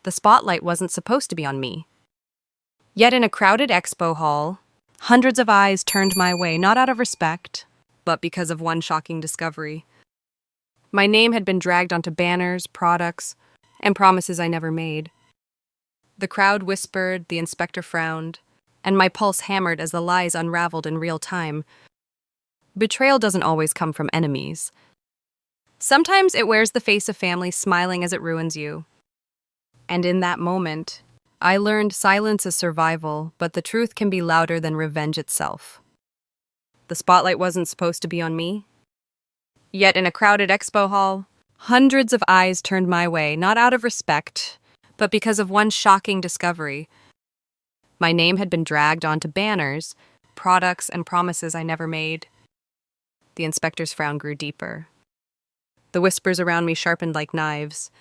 the spotlight wasn't supposed to be on me. Yet in a crowded expo hall, hundreds of eyes turned my way, not out of respect, but because of one shocking discovery. My name had been dragged onto banners, products, and promises I never made. The crowd whispered, the inspector frowned, and my pulse hammered as the lies unraveled in real time. Betrayal doesn't always come from enemies. Sometimes it wears the face of family, smiling as it ruins you. And in that moment, I learned silence is survival, but the truth can be louder than revenge itself. The spotlight wasn't supposed to be on me. Yet in a crowded expo hall, hundreds of eyes turned my way, not out of respect, but because of one shocking discovery. My name had been dragged onto banners, products, and promises I never made. The inspector's frown grew deeper. The whispers around me sharpened like knives.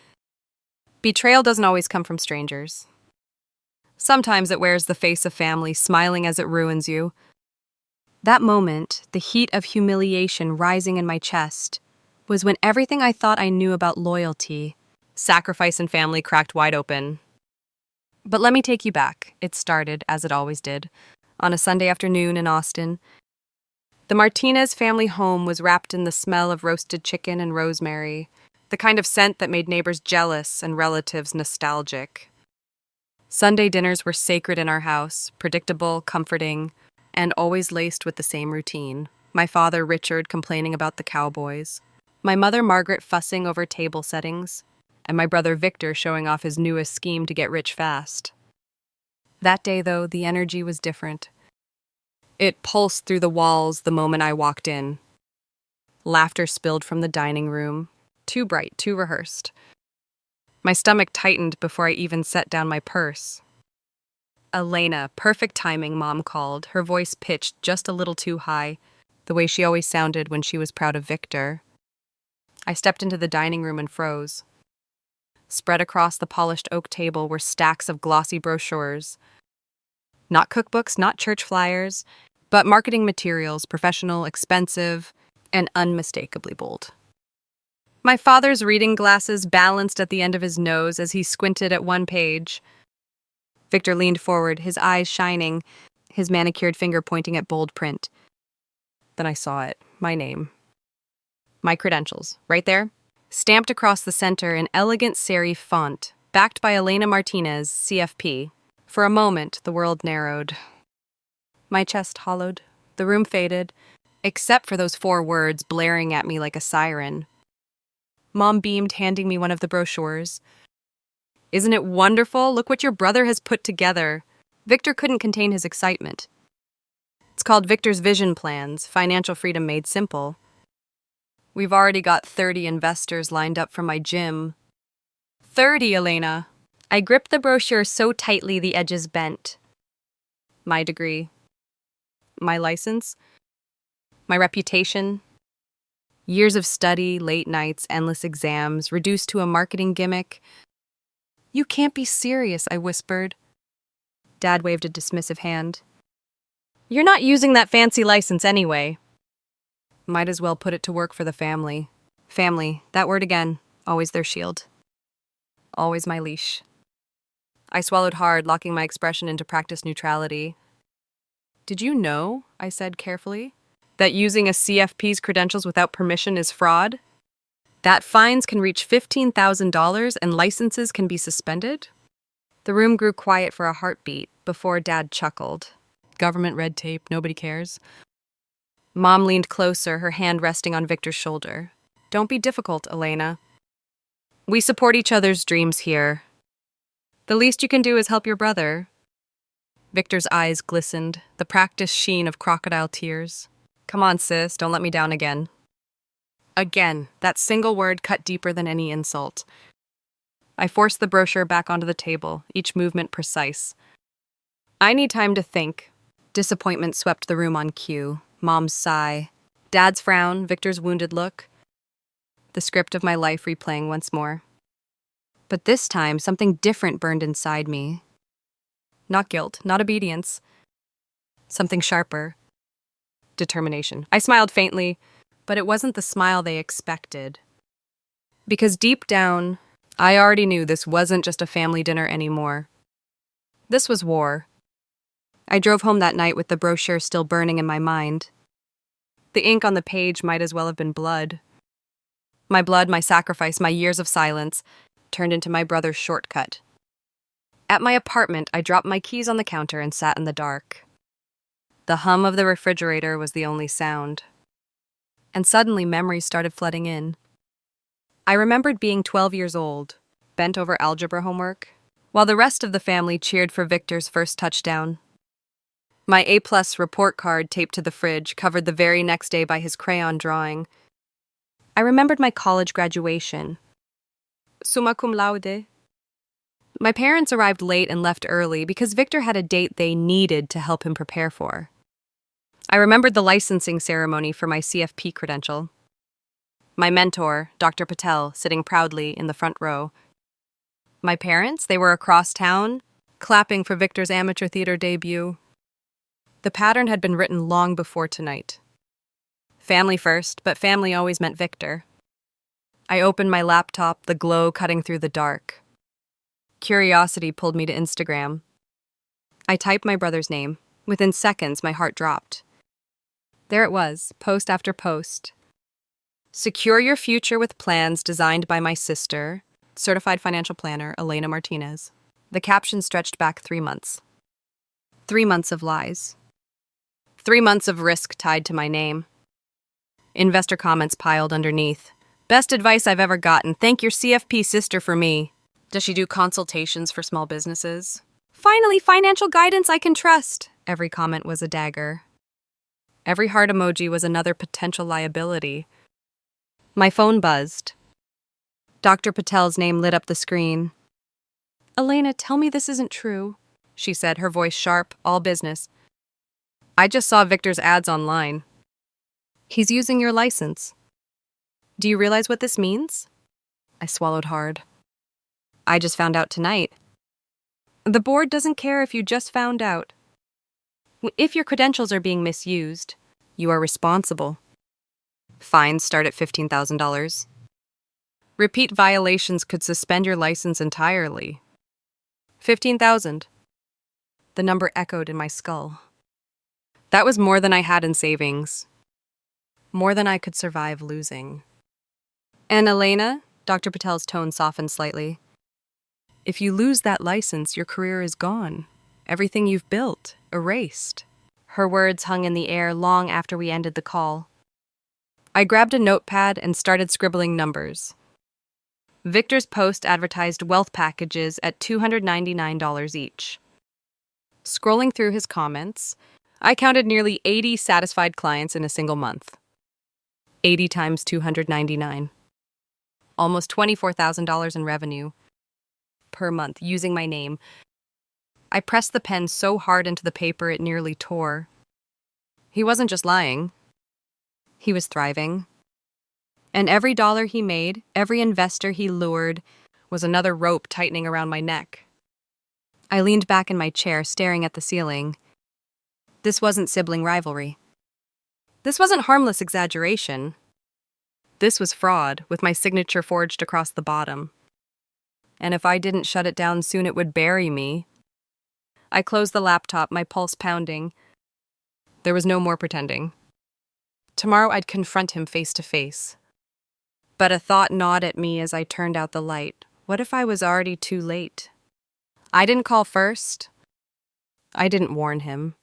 Betrayal doesn't always come from strangers. Sometimes it wears the face of family, smiling as it ruins you. That moment, the heat of humiliation rising in my chest, was when everything I thought I knew about loyalty, sacrifice, and family cracked wide open. But let me take you back. It started, as it always did, on a Sunday afternoon in Austin. The Martinez family home was wrapped in the smell of roasted chicken and rosemary, the kind of scent that made neighbors jealous and relatives nostalgic. Sunday dinners were sacred in our house, predictable, comforting, and always laced with the same routine. My father, Richard, complaining about the Cowboys, my mother, Margaret, fussing over table settings, and my brother, Victor, showing off his newest scheme to get rich fast. That day, though, the energy was different. It pulsed through the walls the moment I walked in. Laughter spilled from the dining room, too bright, too rehearsed. My stomach tightened before I even set down my purse. Elena, perfect timing, Mom called, her voice pitched just a little too high, the way she always sounded when she was proud of Victor. I stepped into the dining room and froze. Spread across the polished oak table were stacks of glossy brochures. Not cookbooks, not church flyers, but marketing materials, professional, expensive, and unmistakably bold. My father's reading glasses balanced at the end of his nose as he squinted at one page. Victor leaned forward, his eyes shining, his manicured finger pointing at bold print. Then I saw it, my name. My credentials, right there, stamped across the center in elegant serif font, backed by Elena Martinez, CFP. For a moment, the world narrowed. My chest hollowed, the room faded, except for those 4 words blaring at me like a siren. Mom beamed, handing me one of the brochures. Isn't it wonderful? Look what your brother has put together. Victor couldn't contain his excitement. It's called Victor's Vision Plans, Financial Freedom Made Simple. We've already got 30 investors lined up for my gym. 30, Elena. I gripped the brochure so tightly the edges bent. My degree. My license. My reputation. Years of study, late nights, endless exams, reduced to a marketing gimmick. You can't be serious, I whispered. Dad waved a dismissive hand. You're not using that fancy license anyway. Might as well put it to work for the family. Family, that word again, always their shield. Always my leash. I swallowed hard, locking my expression into practice neutrality. Did you know, I said carefully, that using a CFP's credentials without permission is fraud? That fines can reach $15,000 and licenses can be suspended? The room grew quiet for a heartbeat before Dad chuckled. Government red tape, nobody cares. Mom leaned closer, her hand resting on Victor's shoulder. Don't be difficult, Elena. We support each other's dreams here. The least you can do is help your brother. Victor's eyes glistened, the practiced sheen of crocodile tears. Come on, sis, don't let me down again. Again, that single word cut deeper than any insult. I forced the brochure back onto the table, each movement precise. I need time to think. Disappointment swept the room on cue. Mom's sigh. Dad's frown, Victor's wounded look. The script of my life replaying once more. But this time, something different burned inside me. Not guilt, not obedience. Something sharper. Determination. I smiled faintly, but it wasn't the smile they expected. Because deep down, I already knew this wasn't just a family dinner anymore. This was war. I drove home that night with the brochure still burning in my mind. The ink on the page might as well have been blood. My blood, my sacrifice, my years of silence, turned into my brother's shortcut. At my apartment, I dropped my keys on the counter and sat in the dark. The hum of the refrigerator was the only sound. And suddenly memories started flooding in. I remembered being 12 years old, bent over algebra homework, while the rest of the family cheered for Victor's first touchdown. My A-plus report card taped to the fridge, covered the very next day by his crayon drawing. I remembered my college graduation. Summa cum laude. My parents arrived late and left early because Victor had a date they needed to help him prepare for. I remembered the licensing ceremony for my CFP credential. My mentor, Dr. Patel, sitting proudly in the front row. My parents, they were across town, clapping for Victor's amateur theater debut. The pattern had been written long before tonight. Family first, but family always meant Victor. I opened my laptop, the glow cutting through the dark. Curiosity pulled me to Instagram. I typed my brother's name. Within seconds, my heart dropped. There it was, post after post. Secure your future with plans designed by my sister, certified financial planner, Elena Martinez. The caption stretched back 3 months. 3 months of lies. 3 months of risk tied to my name. Investor comments piled underneath. Best advice I've ever gotten. Thank your CFP sister for me. Does she do consultations for small businesses? Finally, financial guidance I can trust. Every comment was a dagger. Every heart emoji was another potential liability. My phone buzzed. Dr. Patel's name lit up the screen. Elena, tell me this isn't true, she said, her voice sharp, all business. I just saw Victor's ads online. He's using your license. Do you realize what this means? I swallowed hard. I just found out tonight. The board doesn't care if you just found out. If your credentials are being misused, you are responsible. Fines start at $15,000. Repeat violations could suspend your license entirely. 15,000. The number echoed in my skull. That was more than I had in savings. More than I could survive losing. And Elena, Dr. Patel's tone softened slightly. If you lose that license, your career is gone. Everything you've built, erased. Her words hung in the air long after we ended the call. I grabbed a notepad and started scribbling numbers. Victor's post advertised wealth packages at $299 each. Scrolling through his comments, I counted nearly 80 satisfied clients in a single month. 80 times 299. Almost $24,000 in revenue per month using my name. I pressed the pen so hard into the paper it nearly tore. He wasn't just lying. He was thriving. And every dollar he made, every investor he lured, was another rope tightening around my neck. I leaned back in my chair, staring at the ceiling. This wasn't sibling rivalry. This wasn't harmless exaggeration. This was fraud, with my signature forged across the bottom. And if I didn't shut it down soon, it would bury me. I closed the laptop, my pulse pounding. There was no more pretending. Tomorrow I'd confront him face to face. But a thought gnawed at me as I turned out the light. What if I was already too late? I didn't call first. I didn't warn him.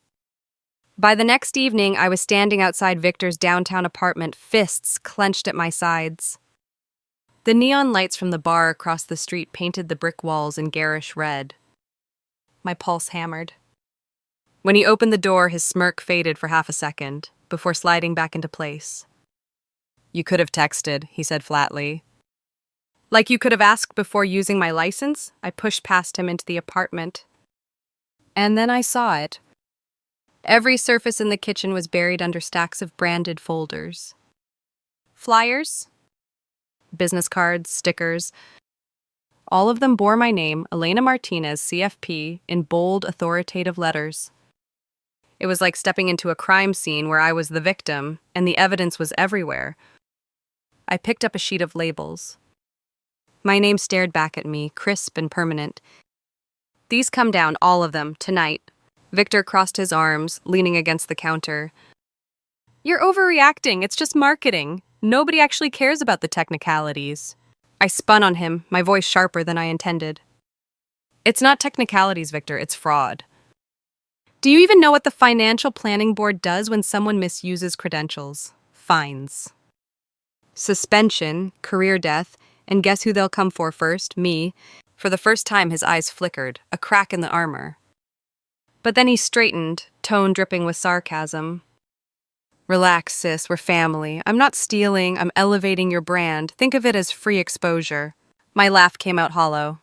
By the next evening, I was standing outside Victor's downtown apartment, fists clenched at my sides. The neon lights from the bar across the street painted the brick walls in garish red. My pulse hammered. When he opened the door, his smirk faded for half a second, before sliding back into place. You could have texted, he said flatly. Like you could have asked before using my license? I pushed past him into the apartment. And then I saw it. Every surface in the kitchen was buried under stacks of branded folders. Flyers? Business cards, stickers. All of them bore my name, Elena Martinez, CFP, in bold, authoritative letters. It was like stepping into a crime scene where I was the victim, and the evidence was everywhere. I picked up a sheet of labels. My name stared back at me, crisp and permanent. These come down, all of them, tonight. Victor crossed his arms, leaning against the counter. You're overreacting. It's just marketing. Nobody actually cares about the technicalities. I spun on him, my voice sharper than I intended. It's not technicalities, Victor. It's fraud. Do you even know what the Financial Planning Board does when someone misuses credentials? Fines. Suspension, career death, and guess who they'll come for first? Me. For the first time, his eyes flickered, a crack in the armor. But then he straightened, tone dripping with sarcasm. Relax, sis, we're family. I'm not stealing, I'm elevating your brand. Think of it as free exposure. My laugh came out hollow.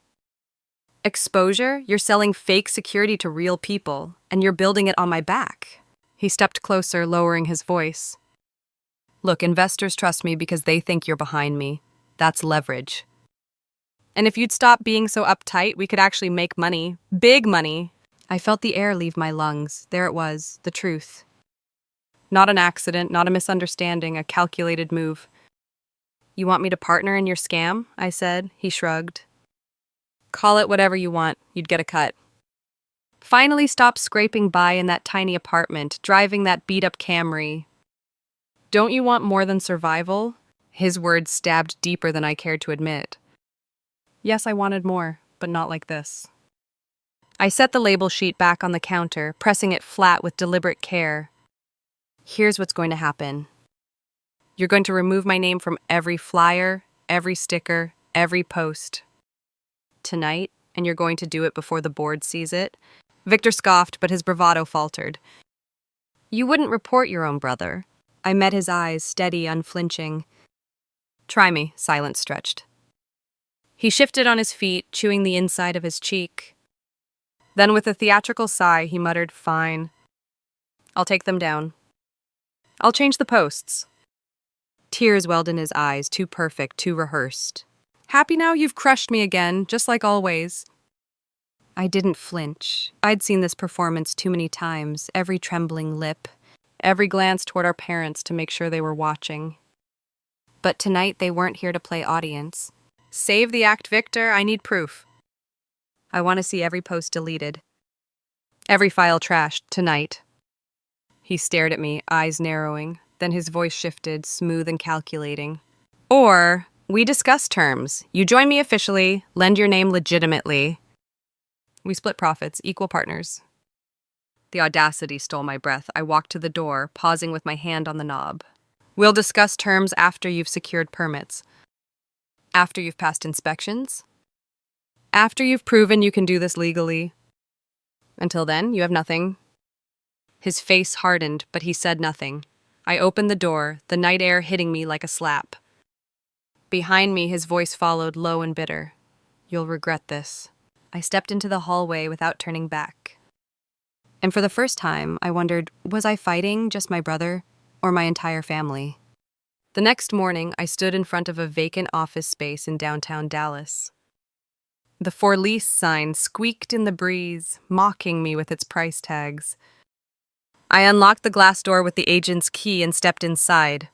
Exposure? You're selling fake security to real people, and you're building it on my back. He stepped closer, lowering his voice. Look, investors trust me because they think you're behind me. That's leverage. And if you'd stop being so uptight, we could actually make money. Big money. I felt the air leave my lungs. There it was, the truth. Not an accident, not a misunderstanding, a calculated move. You want me to partner in your scam? I said. He shrugged. Call it whatever you want. You'd get a cut. Finally stopped scraping by in that tiny apartment, driving that beat-up Camry. Don't you want more than survival? His words stabbed deeper than I cared to admit. Yes, I wanted more, but not like this. I set the label sheet back on the counter, pressing it flat with deliberate care. Here's what's going to happen. You're going to remove my name from every flyer, every sticker, every post. Tonight, and you're going to do it before the board sees it. Victor scoffed, but his bravado faltered. You wouldn't report your own brother. I met his eyes, steady, unflinching. Try me, silence stretched. He shifted on his feet, chewing the inside of his cheek. Then with a theatrical sigh, he muttered, Fine. I'll take them down. I'll change the posts. Tears welled in his eyes, too perfect, too rehearsed. Happy now? You've crushed me again, just like always. I didn't flinch. I'd seen this performance too many times, every trembling lip, every glance toward our parents to make sure they were watching. But tonight they weren't here to play audience. Save the act, Victor. I need proof. I want to see every post deleted. Every file trashed, tonight. He stared at me, eyes narrowing. Then his voice shifted, smooth and calculating. Or, we discuss terms. You join me officially, lend your name legitimately. We split profits, equal partners. The audacity stole my breath. I walked to the door, pausing with my hand on the knob. We'll discuss terms after you've secured permits. After you've passed inspections. After you've proven you can do this legally. Until then, you have nothing. His face hardened, but he said nothing. I opened the door, the night air hitting me like a slap. Behind me, his voice followed, low and bitter. You'll regret this. I stepped into the hallway without turning back. And for the first time, I wondered, was I fighting just my brother or my entire family? The next morning, I stood in front of a vacant office space in downtown Dallas. The for lease sign squeaked in the breeze, mocking me with its price tags. I unlocked the glass door with the agent's key and stepped inside.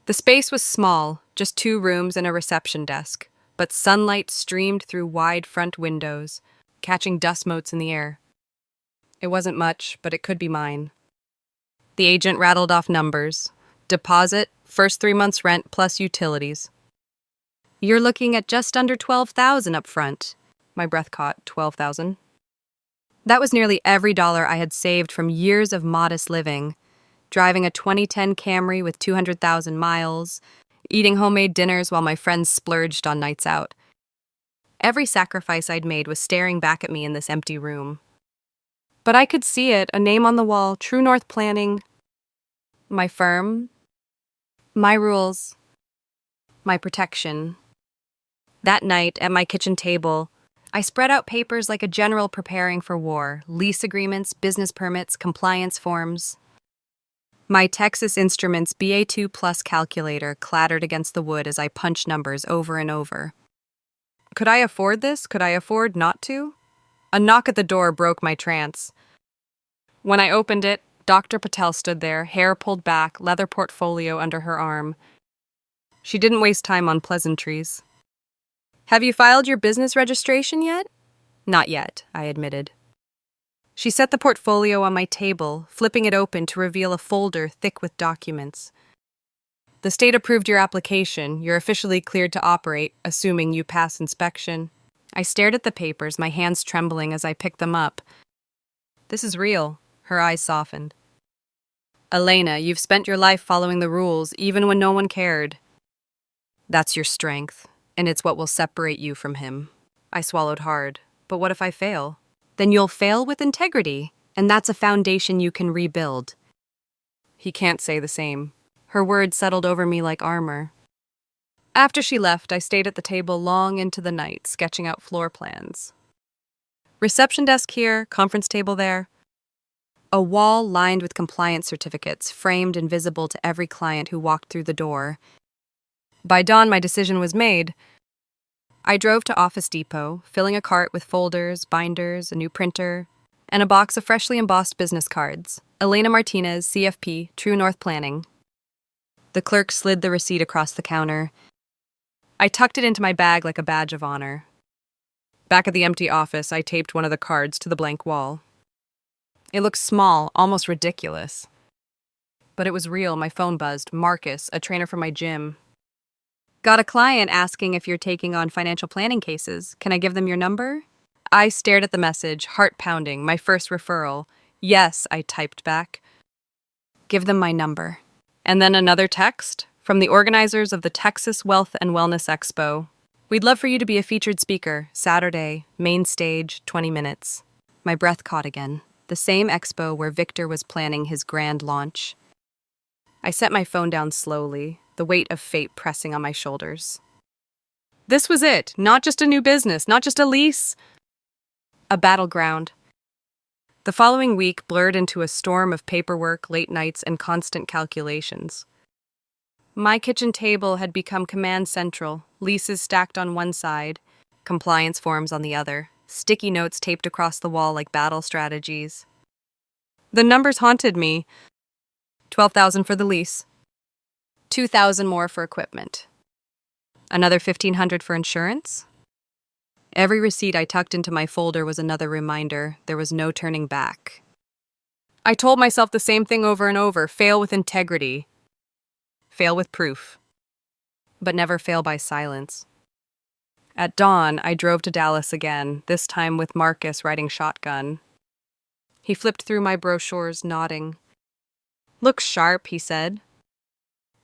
The space was small, just 2 rooms and a reception desk, but sunlight streamed through wide front windows, catching dust motes in the air. It wasn't much, but it could be mine. The agent rattled off numbers. Deposit, first 3 months' rent plus utilities. You're looking at just under $12,000 up front. My breath caught. $12,000. That was nearly every dollar I had saved from years of modest living, driving a 2010 Camry with 200,000 miles, eating homemade dinners while my friends splurged on nights out. Every sacrifice I'd made was staring back at me in this empty room. But I could see it, a name on the wall, TrueNorth Planning. My firm, my rules, my protection. That night, at my kitchen table, I spread out papers like a general preparing for war, lease agreements, business permits, compliance forms. My Texas Instruments BA2 Plus calculator clattered against the wood as I punched numbers over and over. Could I afford this? Could I afford not to? A knock at the door broke my trance. When I opened it, Dr. Patel stood there, hair pulled back, leather portfolio under her arm. She didn't waste time on pleasantries. Have you filed your business registration yet? Not yet, I admitted. She set the portfolio on my table, flipping it open to reveal a folder thick with documents. The state approved your application. You're officially cleared to operate, assuming you pass inspection. I stared at the papers, my hands trembling as I picked them up. This is real. Her eyes softened. Elena, you've spent your life following the rules, even when no one cared. That's your strength, and it's what will separate you from him. I swallowed hard. But what if I fail? Then you'll fail with integrity, and that's a foundation you can rebuild. He can't say the same. Her words settled over me like armor. After she left, I stayed at the table long into the night, sketching out floor plans. Reception desk here, conference table there. A wall lined with compliance certificates, framed and visible to every client who walked through the door. By dawn, my decision was made. I drove to Office Depot, filling a cart with folders, binders, a new printer, and a box of freshly embossed business cards. Elena Martinez, CFP, TrueNorth Planning. The clerk slid the receipt across the counter. I tucked it into my bag like a badge of honor. Back at the empty office, I taped one of the cards to the blank wall. It looked small, almost ridiculous. But it was real. My phone buzzed. Marcus, a trainer from my gym. Got a client asking if you're taking on financial planning cases. Can I give them your number? I stared at the message, heart pounding, my first referral. Yes, I typed back. Give them my number. And then another text from the organizers of the Texas Wealth and Wellness Expo. We'd love for you to be a featured speaker, Saturday, main stage, 20 minutes. My breath caught again. The same expo where Victor was planning his grand launch. I set my phone down slowly, the weight of fate pressing on my shoulders. This was it, not just a new business, not just a lease. A battleground. The following week blurred into a storm of paperwork, late nights, and constant calculations. My kitchen table had become command central, leases stacked on one side, compliance forms on the other, sticky notes taped across the wall like battle strategies. The numbers haunted me. $12,000 for the lease. $2,000 more for equipment. Another $1,500 for insurance? Every receipt I tucked into my folder was another reminder there was no turning back. I told myself the same thing over and over, fail with integrity. Fail with proof. But never fail by silence. At dawn, I drove to Dallas again, this time with Marcus riding shotgun. He flipped through my brochures, nodding. Looks sharp, he said.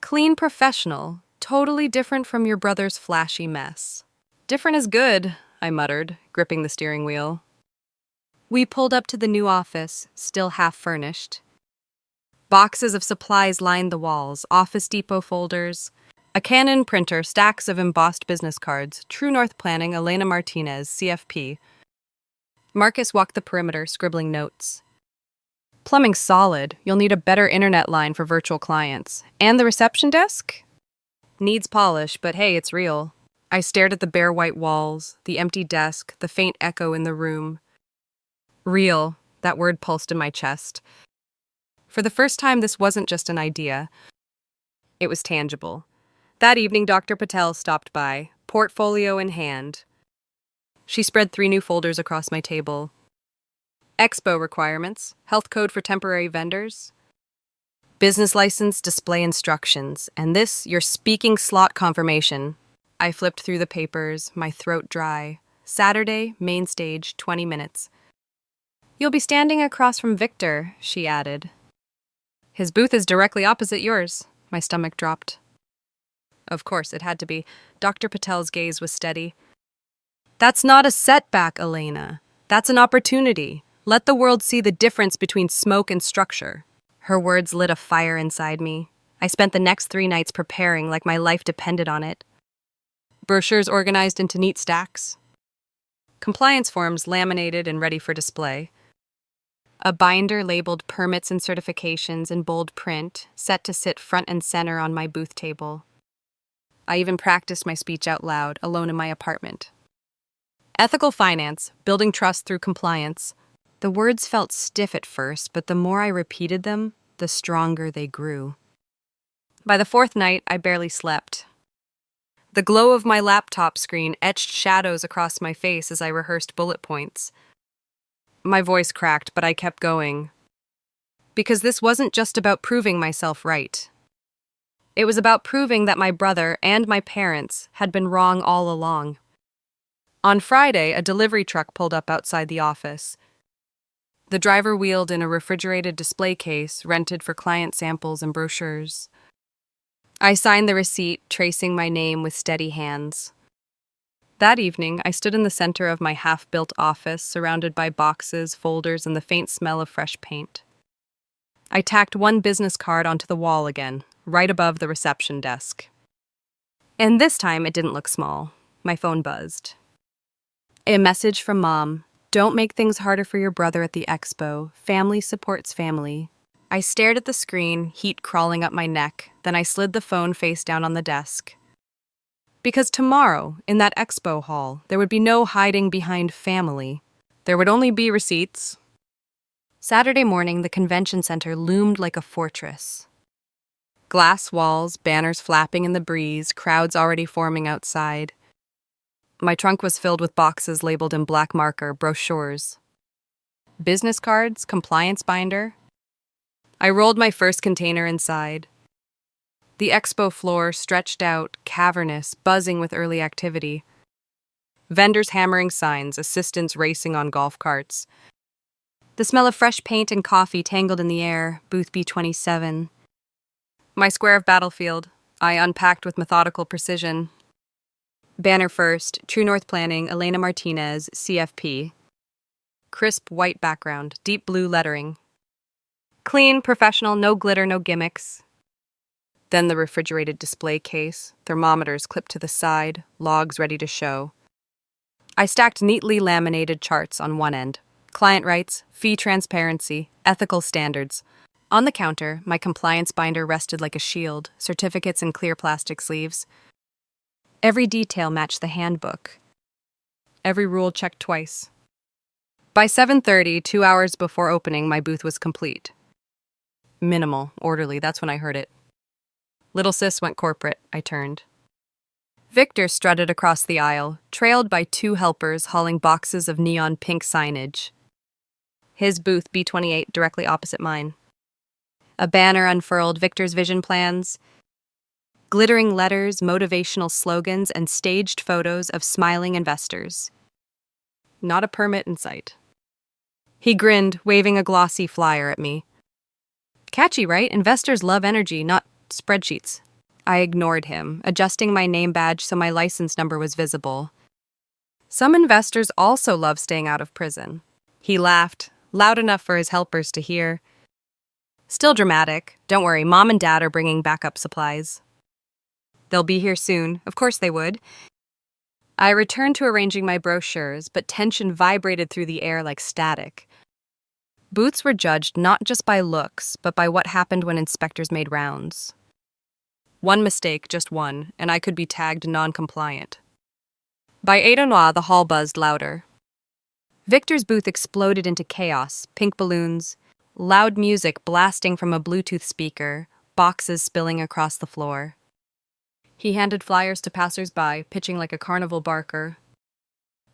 Clean professional, totally different from your brother's flashy mess. Different is good, I muttered, gripping the steering wheel. We pulled up to the new office, still half furnished. Boxes of supplies lined the walls, Office Depot folders, a Canon printer, stacks of embossed business cards, TrueNorth Planning, Elena Martinez, CFP. Marcus walked the perimeter, scribbling notes. Plumbing's solid. You'll need a better internet line for virtual clients. And the reception desk? Needs polish, but hey, it's real. I stared at the bare white walls, the empty desk, the faint echo in the room. Real. That word pulsed in my chest. For the first time, this wasn't just an idea. It was tangible. That evening, Dr. Patel stopped by, portfolio in hand. She spread 3 new folders across my table. Expo requirements, health code for temporary vendors, business license, display instructions, and this, your speaking slot confirmation. I flipped through the papers, my throat dry. Saturday, main stage, 20 minutes. You'll be standing across from Victor, she added. His booth is directly opposite yours. My stomach dropped. Of course, it had to be. Dr. Patel's gaze was steady. That's not a setback, Elena. That's an opportunity. Let the world see the difference between smoke and structure. Her words lit a fire inside me. I spent the next 3 nights preparing like my life depended on it. Brochures organized into neat stacks. Compliance forms laminated and ready for display. A binder labeled permits and certifications in bold print, set to sit front and center on my booth table. I even practiced my speech out loud, alone in my apartment. Ethical finance, building trust through compliance. The words felt stiff at first, but the more I repeated them, the stronger they grew. By the 4th night, I barely slept. The glow of my laptop screen etched shadows across my face as I rehearsed bullet points. My voice cracked, but I kept going. Because this wasn't just about proving myself right. It was about proving that my brother and my parents had been wrong all along. On Friday, a delivery truck pulled up outside the office. The driver wheeled in a refrigerated display case rented for client samples and brochures. I signed the receipt, tracing my name with steady hands. That evening, I stood in the center of my half-built office, surrounded by boxes, folders, and the faint smell of fresh paint. I tacked one business card onto the wall again, right above the reception desk. And this time, it didn't look small. My phone buzzed. A message from Mom. Don't make things harder for your brother at the expo. Family supports family. I stared at the screen, heat crawling up my neck, then I slid the phone face down on the desk. Because tomorrow, in that expo hall, there would be no hiding behind family. There would only be receipts. Saturday morning, the convention center loomed like a fortress. Glass walls, banners flapping in the breeze, crowds already forming outside. My trunk was filled with boxes labeled in black marker, brochures. Business cards, compliance binder. I rolled my first container inside. The expo floor stretched out, cavernous, buzzing with early activity. Vendors hammering signs, assistants racing on golf carts. The smell of fresh paint and coffee tangled in the air, booth B27. My square of battlefield, I unpacked with methodical precision. Banner first, TrueNorth Planning, Elena Martinez, CFP. Crisp white background, deep blue lettering. Clean, professional, no glitter, no gimmicks. Then the refrigerated display case, thermometers clipped to the side, logs ready to show. I stacked neatly laminated charts on one end. Client rights, fee transparency, ethical standards. On the counter, my compliance binder rested like a shield, certificates in clear plastic sleeves. Every detail matched the handbook. Every rule checked twice. By 7:30, 2 hours before opening, my booth was complete. Minimal, orderly, that's when I heard it. Little sis went corporate, I turned. Victor strutted across the aisle, trailed by 2 helpers hauling boxes of neon pink signage. His booth, B28, directly opposite mine. A banner unfurled, Victor's vision plans, glittering letters, motivational slogans, and staged photos of smiling investors. Not a permit in sight. He grinned, waving a glossy flyer at me. Catchy, right? Investors love energy, not spreadsheets. I ignored him, adjusting my name badge so my license number was visible. Some investors also love staying out of prison. He laughed, loud enough for his helpers to hear. Still dramatic. Don't worry, Mom and Dad are bringing backup supplies. They'll be here soon. Of course they would. I returned to arranging my brochures, but tension vibrated through the air like static. Booths were judged not just by looks, but by what happened when inspectors made rounds. One mistake, just one, and I could be tagged non-compliant. By 8:00, the hall buzzed louder. Victor's booth exploded into chaos, pink balloons, loud music blasting from a Bluetooth speaker, boxes spilling across the floor. He handed flyers to passers-by, pitching like a carnival barker.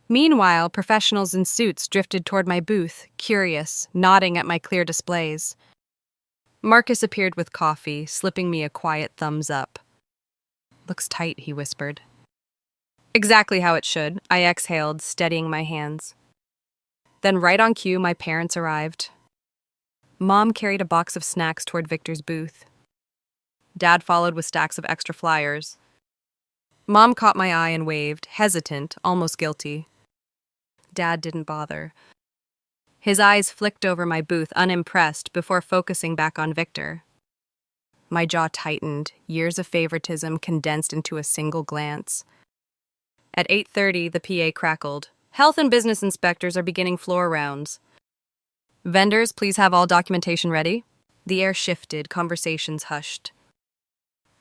Meanwhile, professionals in suits drifted toward my booth, curious, nodding at my clear displays. Marcus appeared with coffee, slipping me a quiet thumbs up. Looks tight, he whispered. Exactly how it should, I exhaled, steadying my hands. Then right on cue, my parents arrived. Mom carried a box of snacks toward Victor's booth. Dad followed with stacks of extra flyers. Mom caught my eye and waved, hesitant, almost guilty. Dad didn't bother. His eyes flicked over my booth, unimpressed, before focusing back on Victor. My jaw tightened, years of favoritism condensed into a single glance. At 8:30, the PA crackled. Health and business inspectors are beginning floor rounds. Vendors, please have all documentation ready. The air shifted, conversations hushed.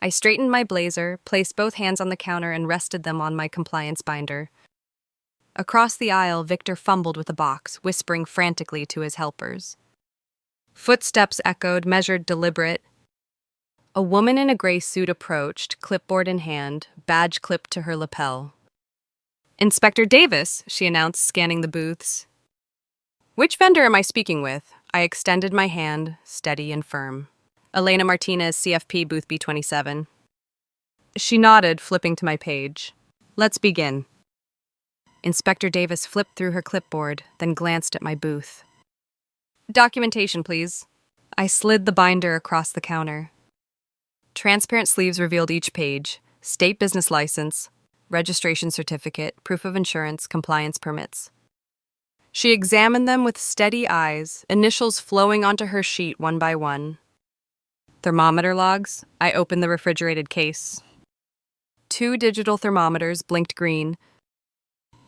I straightened my blazer, placed both hands on the counter, and rested them on my compliance binder. Across the aisle, Victor fumbled with a box, whispering frantically to his helpers. Footsteps echoed, measured, deliberate. A woman in a gray suit approached, clipboard in hand, badge clipped to her lapel. "Inspector Davis," she announced, scanning the booths. "Which vendor am I speaking with?" I extended my hand, steady and firm. "Elena Martinez, CFP, booth B27. She nodded, flipping to my page. "Let's begin." Inspector Davis flipped through her clipboard, then glanced at my booth. "Documentation, please." I slid the binder across the counter. Transparent sleeves revealed each page: state business license, registration certificate, proof of insurance, compliance permits. She examined them with steady eyes, initials flowing onto her sheet one by one. Thermometer logs. I opened the refrigerated case. 2 digital thermometers blinked green.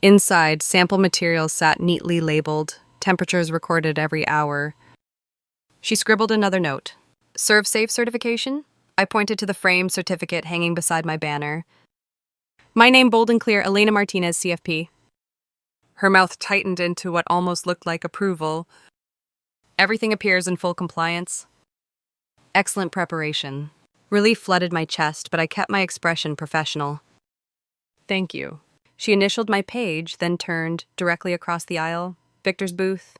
Inside, sample materials sat neatly labeled, temperatures recorded every hour. She scribbled another note. "ServSafe certification?" I pointed to the framed certificate hanging beside my banner. "My name bold and clear, Elena Martinez, CFP." Her mouth tightened into what almost looked like approval. "Everything appears in full compliance." Excellent preparation. Relief flooded my chest, but I kept my expression professional. "Thank you." She initialed my page, then turned directly across the aisle. "Victor's booth."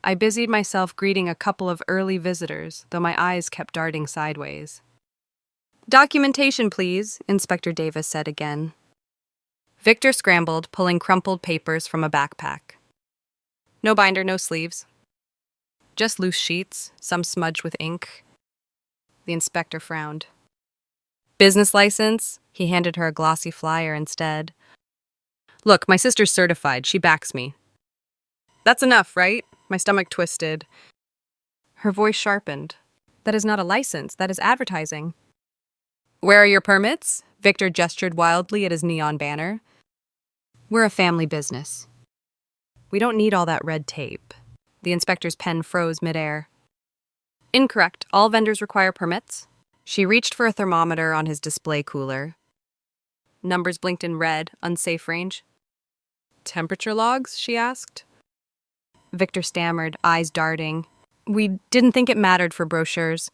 I busied myself greeting a couple of early visitors, though my eyes kept darting sideways. "Documentation, please," Inspector Davis said again. Victor scrambled, pulling crumpled papers from a backpack. "No binder, no sleeves. Just loose sheets, some smudged with ink." The inspector frowned. "Business license?" He handed her a glossy flyer instead. "Look, my sister's certified. She backs me." "That's enough, right?" My stomach twisted. Her voice sharpened. "That is not a license. That is advertising." "Where are your permits?" Victor gestured wildly at his neon banner. "We're a family business. We don't need all that red tape." The inspector's pen froze midair. "Incorrect. All vendors require permits." She reached for a thermometer on his display cooler. Numbers blinked in red, unsafe range. "Temperature logs?" she asked. Victor stammered, eyes darting. "We didn't think it mattered for brochures."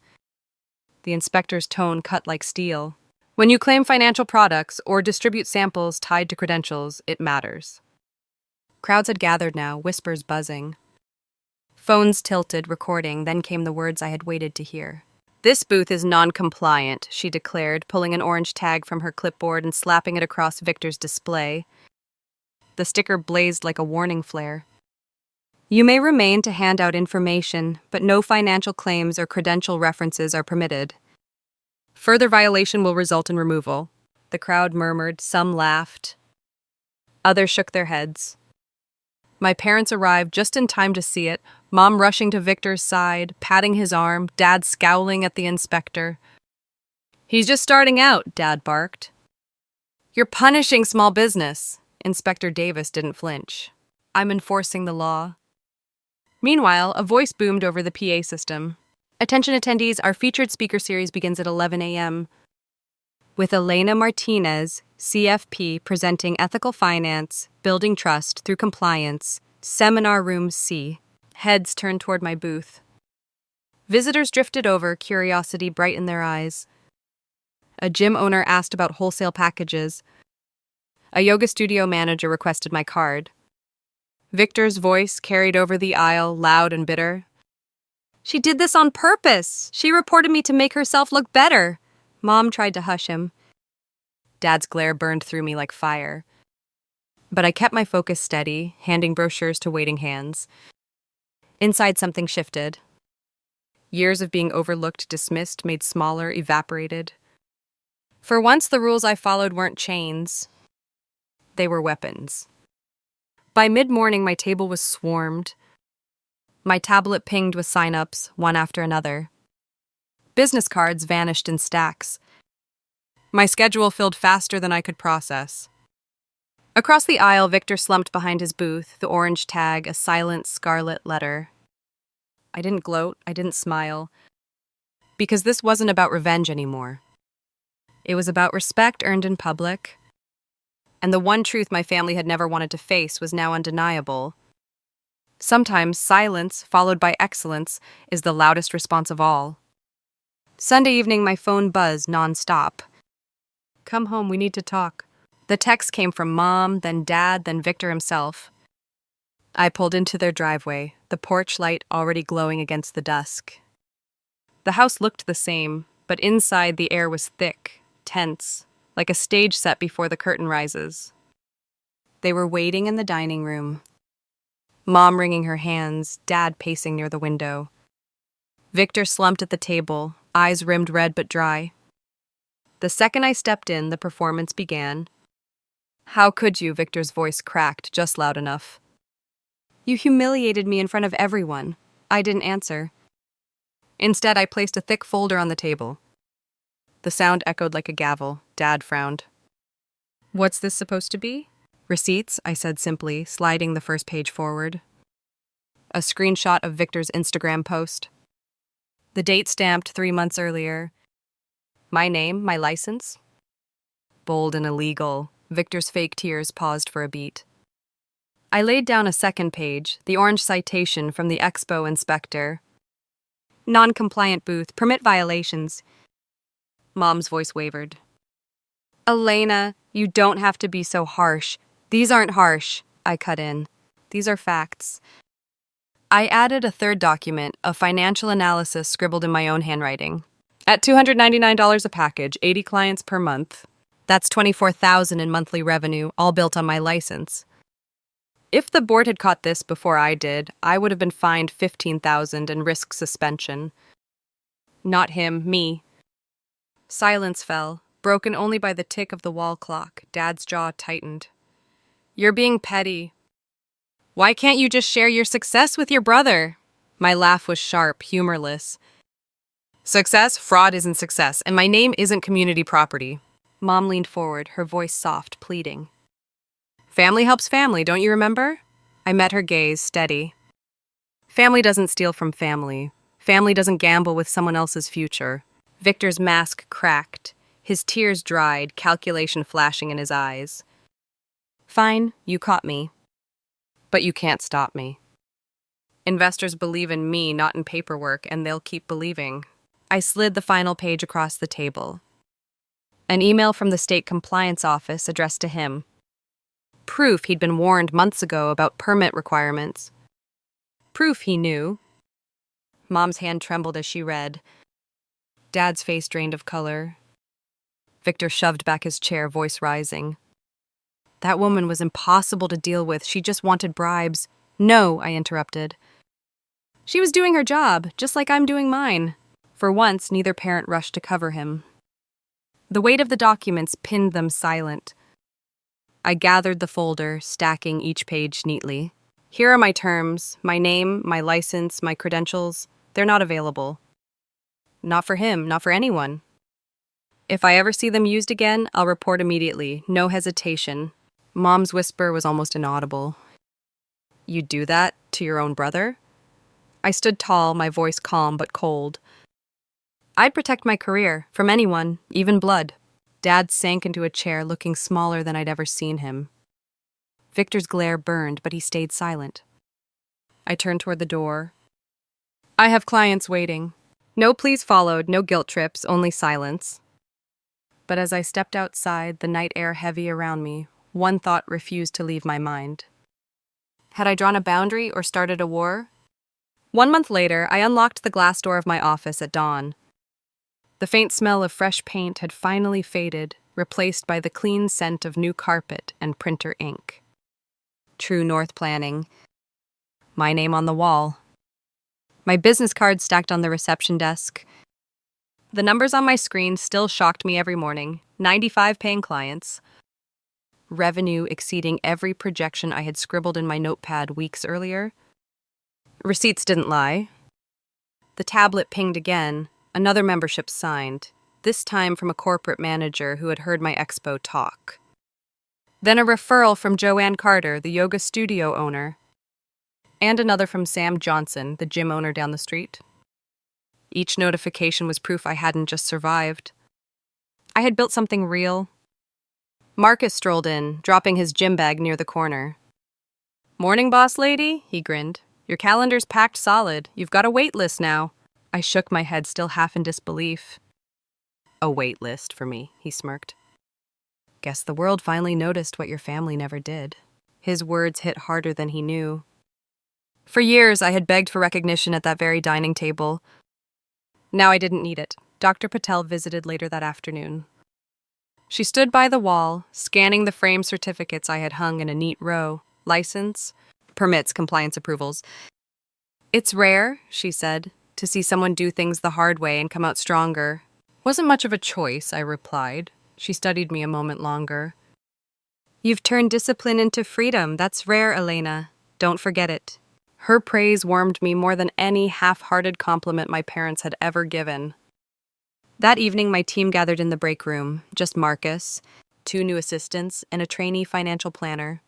The inspector's tone cut like steel. "When you claim financial products or distribute samples tied to credentials, it matters." Crowds had gathered now, whispers buzzing. Phones tilted, recording, then came the words I had waited to hear. "This booth is non-compliant," she declared, pulling an orange tag from her clipboard and slapping it across Victor's display. The sticker blazed like a warning flare. "You may remain to hand out information, but no financial claims or credential references are permitted. Further violation will result in removal." The crowd murmured, some laughed. Others shook their heads. My parents arrived just in time to see it, Mom rushing to Victor's side, patting his arm, Dad scowling at the inspector. "He's just starting out," Dad barked. "You're punishing small business." Inspector Davis didn't flinch. "I'm enforcing the law." Meanwhile, a voice boomed over the PA system. "Attention attendees, our featured speaker series begins at 11 a.m. with Elena Martinez, CFP, presenting Ethical Finance, Building Trust Through Compliance, Seminar Room C." Heads turned toward my booth. Visitors drifted over, curiosity bright in their eyes. A gym owner asked about wholesale packages. A yoga studio manager requested my card. Victor's voice carried over the aisle, loud and bitter. "She did this on purpose. She reported me to make herself look better." Mom tried to hush him. Dad's glare burned through me like fire. But I kept my focus steady, handing brochures to waiting hands. Inside, something shifted. Years of being overlooked, dismissed, made smaller, evaporated. For once, the rules I followed weren't chains. They were weapons. By mid-morning, my table was swarmed. My tablet pinged with sign-ups, one after another. Business cards vanished in stacks. My schedule filled faster than I could process. Across the aisle, Victor slumped behind his booth, the orange tag, a silent scarlet letter. I didn't gloat, I didn't smile, because this wasn't about revenge anymore. It was about respect earned in public, and the one truth my family had never wanted to face was now undeniable. Sometimes silence, followed by excellence, is the loudest response of all. Sunday evening, my phone buzzed nonstop. Come home, we need to talk. The text came from Mom, then Dad, then Victor himself. I pulled into their driveway, the porch light already glowing against the dusk. The house looked the same, but inside the air was thick, tense, like a stage set before the curtain rises. They were waiting in the dining room. Mom wringing her hands, Dad pacing near the window. Victor slumped at the table, eyes rimmed red but dry. The second I stepped in, the performance began. How could you? Victor's voice cracked just loud enough. You humiliated me in front of everyone. I didn't answer. Instead, I placed a thick folder on the table. The sound echoed like a gavel. Dad frowned. What's this supposed to be? Receipts, I said simply, sliding the first page forward. A screenshot of Victor's Instagram post. The date stamped 3 months earlier. My name, my license. Bold and illegal. Victor's fake tears paused for a beat. I laid down a second page, the orange citation from the Expo inspector. Non-compliant booth, permit violations. Mom's voice wavered. Elena, you don't have to be so harsh. These aren't harsh, I cut in. These are facts. I added a third document, a financial analysis scribbled in my own handwriting. At $299 a package, 80 clients per month. That's $24,000 in monthly revenue, all built on my license. If the board had caught this before I did, I would have been fined $15,000 and risked suspension. Not him, me. Silence fell, broken only by the tick of the wall clock. Dad's jaw tightened. You're being petty. Why can't you just share your success with your brother? My laugh was sharp, humorless. Success? Fraud isn't success, and my name isn't community property. Mom leaned forward, her voice soft, pleading. Family helps family, don't you remember? I met her gaze, steady. Family doesn't steal from family. Family doesn't gamble with someone else's future. Victor's mask cracked, his tears dried, calculation flashing in his eyes. Fine, you caught me. But you can't stop me. Investors believe in me, not in paperwork, and they'll keep believing. I slid the final page across the table. An email from the state compliance office addressed to him. Proof he'd been warned months ago about permit requirements. Proof he knew. Mom's hand trembled as she read. Dad's face drained of color. Victor shoved back his chair, voice rising. That woman was impossible to deal with. She just wanted bribes. No, I interrupted. She was doing her job, just like I'm doing mine. For once, neither parent rushed to cover him. The weight of the documents pinned them silent. I gathered the folder, stacking each page neatly. Here are my terms, my name, my license, my credentials. They're not available. Not for him, not for anyone. If I ever see them used again, I'll report immediately, no hesitation. Mom's whisper was almost inaudible. You'd do that to your own brother? I stood tall, my voice calm but cold. I'd protect my career, from anyone, even blood. Dad sank into a chair, looking smaller than I'd ever seen him. Victor's glare burned, but he stayed silent. I turned toward the door. I have clients waiting. No pleas followed, no guilt trips, only silence. But as I stepped outside, the night air heavy around me, one thought refused to leave my mind. Had I drawn a boundary or started a war? 1 month later, I unlocked the glass door of my office at dawn. The faint smell of fresh paint had finally faded, replaced by the clean scent of new carpet and printer ink. TrueNorth Planning. My name on the wall. My business card stacked on the reception desk. The numbers on my screen still shocked me every morning. 95 paying clients. Revenue exceeding every projection I had scribbled in my notepad weeks earlier. Receipts didn't lie. The tablet pinged again. Another membership signed, this time from a corporate manager who had heard my expo talk. Then a referral from Joanne Carter, the yoga studio owner. And another from Sam Johnson, the gym owner down the street. Each notification was proof I hadn't just survived. I had built something real. Marcus strolled in, dropping his gym bag near the corner. Morning, boss lady, he grinned. Your calendar's packed solid. You've got a wait list now. I shook my head, still half in disbelief. A wait list for me, he smirked. Guess the world finally noticed what your family never did. His words hit harder than he knew. For years, I had begged for recognition at that very dining table. Now I didn't need it. Dr. Patel visited later that afternoon. She stood by the wall, scanning the framed certificates I had hung in a neat row. License, permits, compliance approvals. It's rare, she said, to see someone do things the hard way and come out stronger. Wasn't much of a choice, I replied. She studied me a moment longer. You've turned discipline into freedom. That's rare, Elena. Don't forget it. Her praise warmed me more than any half-hearted compliment my parents had ever given. That evening, my team gathered in the break room, just Marcus, 2 new assistants, and a trainee financial planner.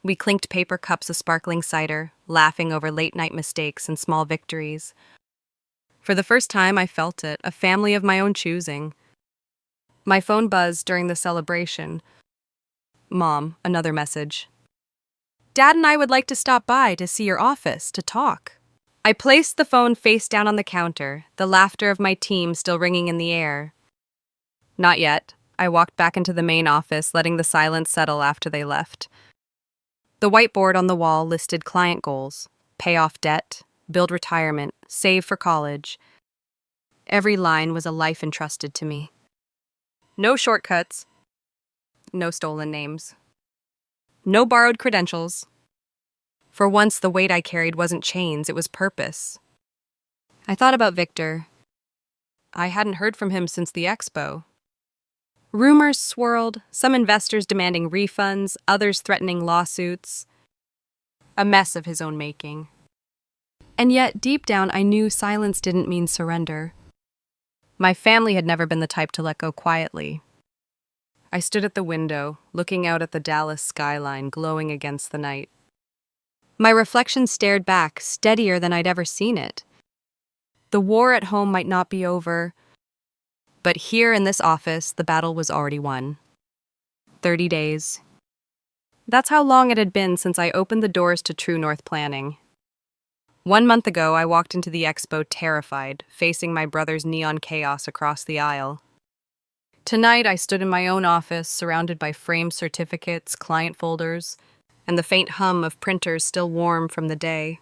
We clinked paper cups of sparkling cider, laughing over late-night mistakes and small victories. For the first time, I felt it, a family of my own choosing. My phone buzzed during the celebration. Mom, another message. Dad and I would like to stop by to see your office, to talk. I placed the phone face down on the counter, the laughter of my team still ringing in the air. Not yet. I walked back into the main office, letting the silence settle after they left. The whiteboard on the wall listed client goals: pay off debt, build retirement, save for college. Every line was a life entrusted to me. No shortcuts. No stolen names. No borrowed credentials. For once, the weight I carried wasn't chains, it was purpose. I thought about Victor. I hadn't heard from him since the expo. Rumors swirled, some investors demanding refunds, others threatening lawsuits. A mess of his own making. And yet, deep down, I knew silence didn't mean surrender. My family had never been the type to let go quietly. I stood at the window, looking out at the Dallas skyline glowing against the night. My reflection stared back, steadier than I'd ever seen it. The war at home might not be over, but here in this office, the battle was already won. 30 days. That's how long it had been since I opened the doors to TrueNorth Planning. 1 month ago, I walked into the expo terrified, facing my brother's neon chaos across the aisle. Tonight, I stood in my own office, surrounded by framed certificates, client folders, and the faint hum of printers still warm from the day.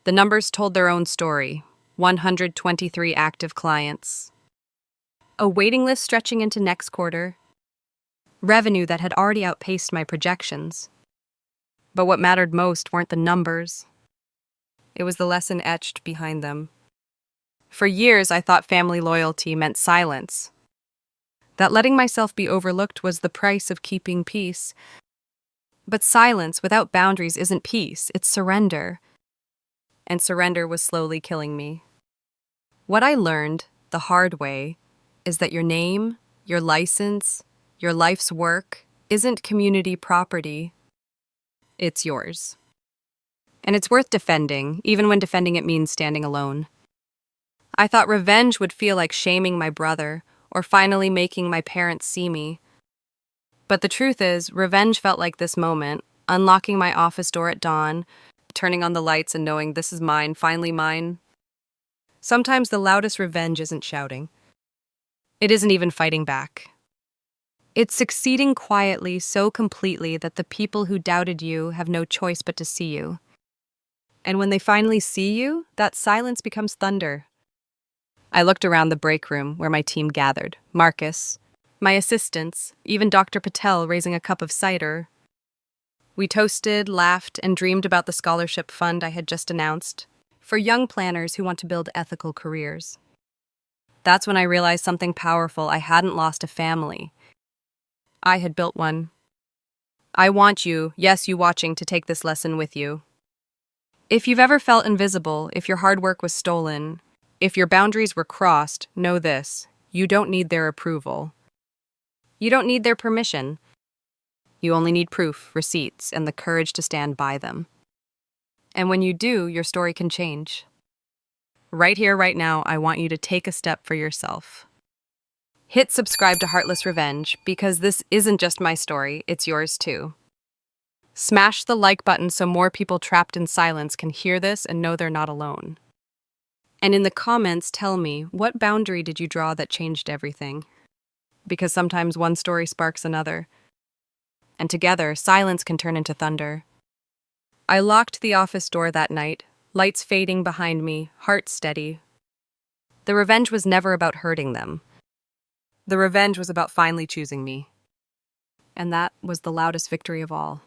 The numbers told their own story: 123 active clients. A waiting list stretching into next quarter. Revenue that had already outpaced my projections. But what mattered most weren't the numbers. It was the lesson etched behind them. For years, I thought family loyalty meant silence. That letting myself be overlooked was the price of keeping peace. But silence without boundaries isn't peace, it's surrender. And surrender was slowly killing me. What I learned, the hard way, is that your name, your license, your life's work isn't community property. It's yours. And it's worth defending, even when defending it means standing alone. I thought revenge would feel like shaming my brother, or finally making my parents see me. But the truth is, revenge felt like this moment, unlocking my office door at dawn, turning on the lights and knowing this is mine, finally mine. Sometimes the loudest revenge isn't shouting. It isn't even fighting back. It's succeeding quietly so completely that the people who doubted you have no choice but to see you. And when they finally see you, that silence becomes thunder. I looked around the break room where my team gathered. Marcus, my assistants, even Dr. Patel raising a cup of cider. We toasted, laughed, and dreamed about the scholarship fund I had just announced for young planners who want to build ethical careers. That's when I realized something powerful. I hadn't lost a family. I had built one. I want you, yes, you watching, to take this lesson with you. If you've ever felt invisible, if your hard work was stolen, if your boundaries were crossed, know this: you don't need their approval. You don't need their permission. You only need proof, receipts, and the courage to stand by them. And when you do, your story can change. Right here, right now, I want you to take a step for yourself. Hit subscribe to Heartless Revenge, because this isn't just my story, it's yours too. Smash the like button so more people trapped in silence can hear this and know they're not alone. And in the comments, tell me, what boundary did you draw that changed everything? Because sometimes one story sparks another. And together, silence can turn into thunder. I locked the office door that night, lights fading behind me, heart steady. The revenge was never about hurting them. The revenge was about finally choosing me. And that was the loudest victory of all.